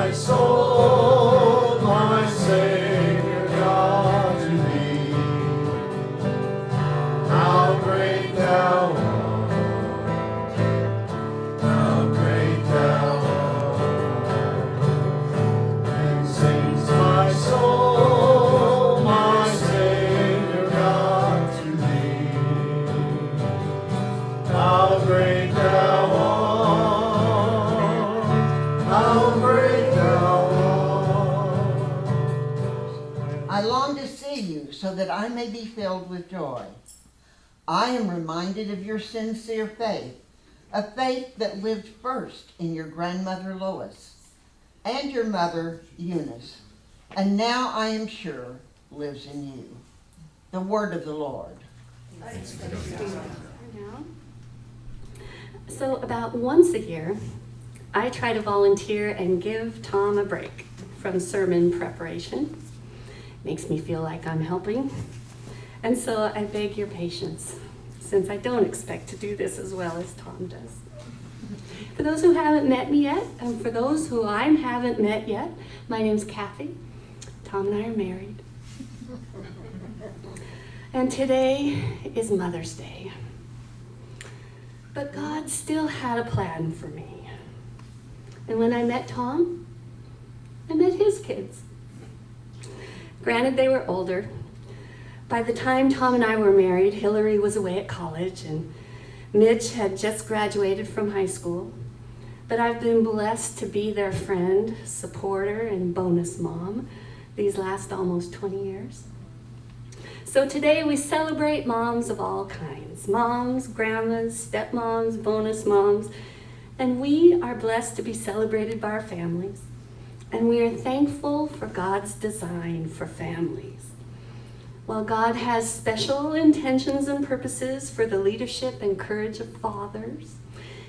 my soul, my Savior God, to thee. How great thou art, how great thou art. And sings my soul, my Savior God, to thee. How great thou art, how great thou art. I long to see you so that I may be filled with joy. I am reminded of your sincere faith, a faith that lived first in your grandmother Lois and your mother Eunice, and now I am sure lives in you. The word of the Lord. So about once a year, I try to volunteer and give Tom a break from sermon preparation. Makes me feel like I'm helping. And so I beg your patience, since I don't expect to do this as well as Tom does. For those who haven't met me yet, and for those who I haven't met yet, my name's Kathy. Tom and I are married. And today is Mother's Day. But God still had a plan for me. And when I met Tom, I met his kids. Granted, they were older. By the time Tom and I were married, Hillary was away at college and Mitch had just graduated from high school. But I've been blessed to be their friend, supporter, and bonus mom these last almost 20 years. So today we celebrate moms of all kinds. Moms, grandmas, stepmoms, bonus moms. And we are blessed to be celebrated by our families. And we are thankful for God's design for families. While God has special intentions and purposes for the leadership and courage of fathers,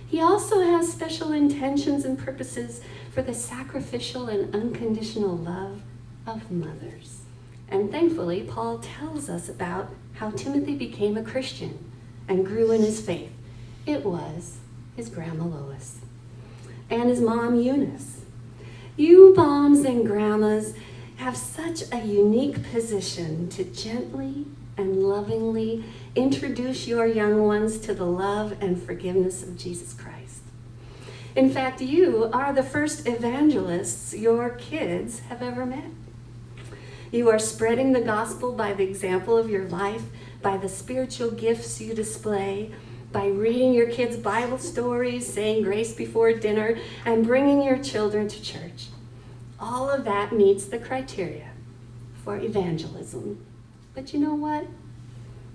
He also has special intentions and purposes for the sacrificial and unconditional love of mothers. And thankfully, Paul tells us about how Timothy became a Christian and grew in his faith. It was his grandma Lois and his mom Eunice. You moms and grandmas have such a unique position to gently and lovingly introduce your young ones to the love and forgiveness of Jesus Christ. In fact, you are the first evangelists your kids have ever met. You are spreading the gospel by the example of your life, by the spiritual gifts you display, by reading your kids' Bible stories, saying grace before dinner, and bringing your children to church. All of that meets the criteria for evangelism. But you know what?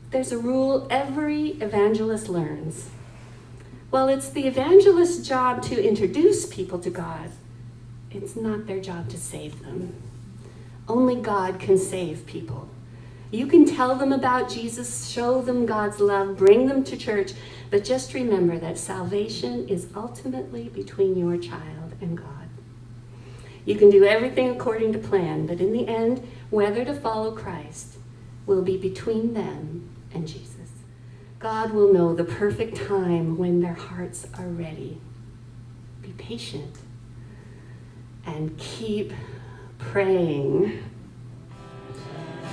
There's a rule every evangelist learns. Well, it's the evangelist's job to introduce people to God. It's not their job to save them. Only God can save people. You can tell them about Jesus, show them God's love, bring them to church, but just remember that salvation is ultimately between your child and God. You can do everything according to plan, but in the end, whether to follow Christ will be between them and Jesus. God will know the perfect time when their hearts are ready. Be patient and keep praying.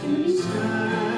In the meantime,